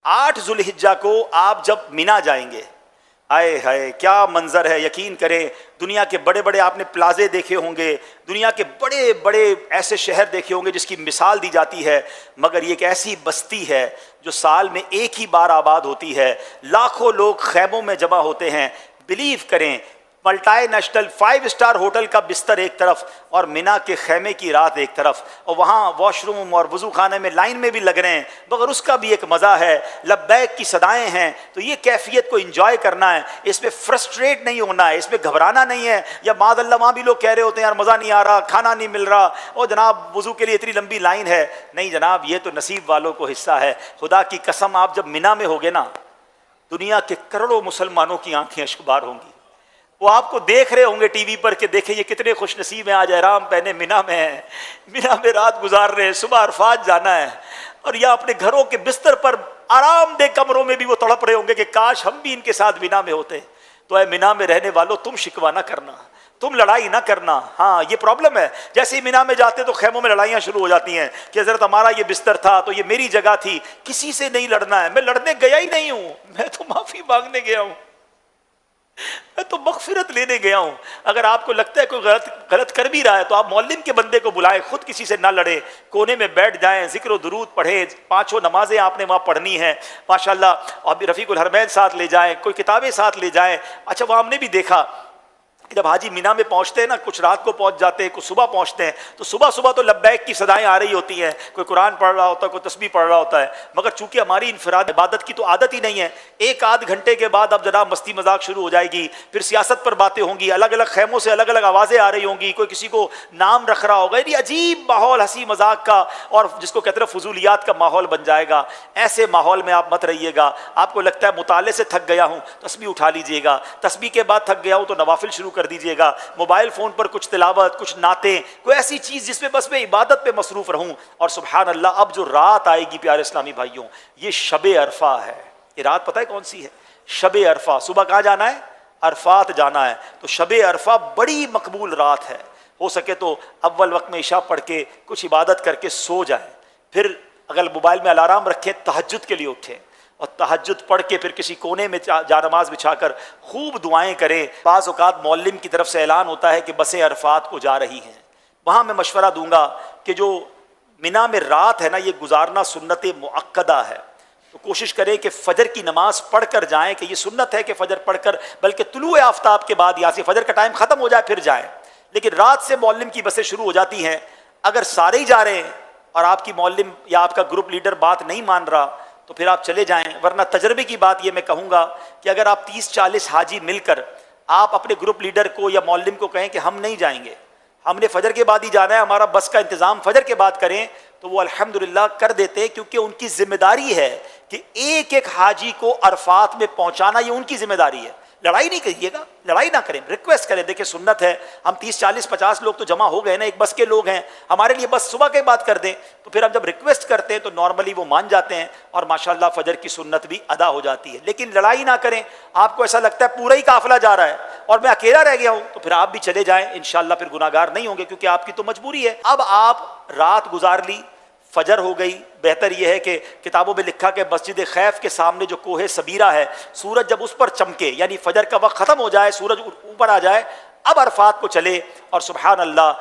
8 ذوالحجہ کو آپ جب مینا جائیں گے، آئے ہائے کیا منظر ہے، یقین کریں دنیا کے بڑے بڑے آپ نے پلازے دیکھے ہوں گے، دنیا کے بڑے بڑے ایسے شہر دیکھے ہوں گے جس کی مثال دی جاتی ہے، مگر یہ ایک ایسی بستی ہے جو سال میں ایک ہی بار آباد ہوتی ہے، لاکھوں لوگ خیموں میں جمع ہوتے ہیں۔ بلیو کریں ملٹائی نیشنل 5 اسٹار ہوٹل کا بستر ایک طرف اور مینا کے خیمے کی رات ایک طرف، اور وہاں واش روم اور وضو خانے میں لائن میں بھی لگ رہے ہیں، مگر اس کا بھی ایک مزہ ہے، لبیک کی صدائیں ہیں۔ تو یہ کیفیت کو انجوائے کرنا ہے، اس میں فرسٹریٹ نہیں ہونا ہے، اس میں گھبرانا نہیں ہے، یا معاذ اللہ وہاں بھی لوگ کہہ رہے ہوتے ہیں یار مزہ نہیں آ رہا، کھانا نہیں مل رہا، اور جناب وضو کے لیے اتنی لمبی لائن ہے۔ نہیں جناب، یہ تو نصیب والوں کو حصہ ہے۔ خدا کی قسم آپ جب مینا میں ہوگے نا، دنیا کے کروڑوں مسلمانوں کی آنکھیں اشکبار ہوں گی، وہ آپ کو دیکھ رہے ہوں گے ٹی وی پر کہ دیکھیں یہ کتنے خوش نصیب ہیں، آج احرام پہنے مینا میں ہیں، مینا میں رات گزار رہے ہیں، صبح عرفات جانا ہے، اور یا اپنے گھروں کے بستر پر آرام دہ کمروں میں بھی وہ تڑپ رہے ہوں گے کہ کاش ہم بھی ان کے ساتھ مینا میں ہوتے۔ تو اے مینا میں رہنے والوں، تم شکوہ نہ کرنا، تم لڑائی نہ کرنا۔ ہاں یہ پرابلم ہے، جیسے ہی مینا میں جاتے تو خیموں میں لڑائیاں شروع ہو جاتی ہیں کہ حضرت ہمارا یہ بستر تھا تو یہ میری جگہ تھی، کسی سے نہیں لڑنا ہے، میں لڑنے گیا ہی نہیں ہوں، میں تو معافی مانگنے گیا ہوں، میں تو مغفرت لینے گیا ہوں۔ اگر آپ کو لگتا ہے کوئی غلط کر بھی رہا ہے تو آپ معلم کے بندے کو بلائیں، خود کسی سے نہ لڑیں، کونے میں بیٹھ جائیں، ذکر و درود پڑھیں، 5 نمازیں آپ نے وہاں پڑھنی ہیں ماشاءاللہ، اور بھی رفیق الحرمین ساتھ لے جائیں، کوئی کتابیں ساتھ لے جائیں۔ اچھا وہاں ہم نے بھی دیکھا جب حاجی مینا میں پہنچتے ہیں نا، کچھ رات کو پہنچ جاتے ہیں، کچھ صبح پہنچتے ہیں، تو صبح صبح تو لبیک کی صدائیں آ رہی ہوتی ہیں، کوئی قرآن پڑھ رہا ہوتا ہے، کوئی تسبیح پڑھ رہا ہوتا ہے، مگر چونکہ ہماری انفراد عبادت کی تو عادت ہی نہیں ہے، 1 آدھ گھنٹے کے بعد اب جناب مستی مذاق شروع ہو جائے گی، پھر سیاست پر باتیں ہوں گی، الگ الگ خیموں سے الگ الگ آوازیں آ رہی ہوں گی، کوئی کسی کو نام رکھ رہا ہوگا، یعنی عجیب ماحول ہنسی مذاق کا، اور جس کو کہتے ہیں فضولیات کا ماحول بن جائے گا۔ ایسے ماحول میں آپ مت رہیے گا۔ آپ کو لگتا ہے مطالعے سے تھک گیا ہوں، تسبیح اٹھا لیجئے گا، تسبیح کے بعد تھک گیا ہوں تو نوافل شروع کر دیجئے گا، موبائل فون پر کچھ تلاوت، کچھ نعتیں، کوئی ایسی چیز جس میں بس میں عبادت پہ مصروف رہوں۔ اور سبحان اللہ اب جو رات آئے گی پیارے اسلامی بھائیوں، یہ شب عرفہ ہے۔ یہ رات پتہ ہے کون سی ہے؟ شب عرفہ۔ صبح کہاں جانا ہے؟ عرفات جانا ہے۔ تو شب عرفہ بڑی مقبول رات ہے، ہو سکے تو اول وقت میں عشاء پڑھ کے کچھ عبادت کر کے سو جائیں، پھر اگر موبائل میں الارم رکھیں تہجد کے لیے اٹھیں، اور تہجد پڑھ کے پھر کسی کونے میں جا نماز بچھا کر خوب دعائیں کریں۔ بعض اوقات معلم کی طرف سے اعلان ہوتا ہے کہ بسیں عرفات کو جا رہی ہیں، وہاں میں مشورہ دوں گا کہ جو مینا میں رات ہے نا، یہ گزارنا سنت مؤکدہ ہے، تو کوشش کریں کہ فجر کی نماز پڑھ کر جائیں، کہ یہ سنت ہے کہ فجر پڑھ کر، بلکہ طلوع آفتاب کے بعد یا سے فجر کا ٹائم ختم ہو جائے پھر جائیں، لیکن رات سے معلم کی بسیں شروع ہو جاتی ہیں۔ اگر سارے ہی جا رہے ہیں اور آپ کی معلم یا آپ کا گروپ لیڈر بات نہیں مان رہا تو پھر آپ چلے جائیں، ورنہ تجربے کی بات یہ میں کہوں گا کہ اگر آپ 30-40 حاجی مل کر آپ اپنے گروپ لیڈر کو یا معلم کو کہیں کہ ہم نہیں جائیں گے، ہم نے فجر کے بعد ہی جانا ہے، ہمارا بس کا انتظام فجر کے بعد کریں، تو وہ الحمدللہ کر دیتے، کیونکہ ان کی ذمہ داری ہے کہ ایک ایک حاجی کو عرفات میں پہنچانا، یہ ان کی ذمہ داری ہے۔ لڑائی نہیں کریے گا، لڑائی نہ کریں، ریکویسٹ کریں، دیکھیں سنت ہے، ہم 30-40-50 لوگ تو جمع ہو گئے نا، ایک بس کے لوگ ہیں، ہمارے لیے بس صبح کے بعد کر دیں، تو پھر ہم جب ریکویسٹ کرتے ہیں تو نارملی وہ مان جاتے ہیں، اور ماشاءاللہ فجر کی سنت بھی ادا ہو جاتی ہے۔ لیکن لڑائی نہ کریں، آپ کو ایسا لگتا ہے پورا ہی قافلہ جا رہا ہے اور میں اکیلا رہ گیا ہوں، تو پھر آپ بھی چلے جائیں، انشاءاللہ پھر گناہگار نہیں ہوں گے، کیونکہ آپ کی تو مجبوری ہے۔ اب آپ رات گزار لی، فجر ہو گئی، بہتر یہ ہے کہ کتابوں میں لکھا کہ مسجد خیف کے سامنے جو کوہ سبیرہ ہے، سورج جب اس پر چمکے، یعنی فجر کا وقت ختم ہو جائے، سورج اوپر آ جائے، اب عرفات کو چلے، اور سبحان اللہ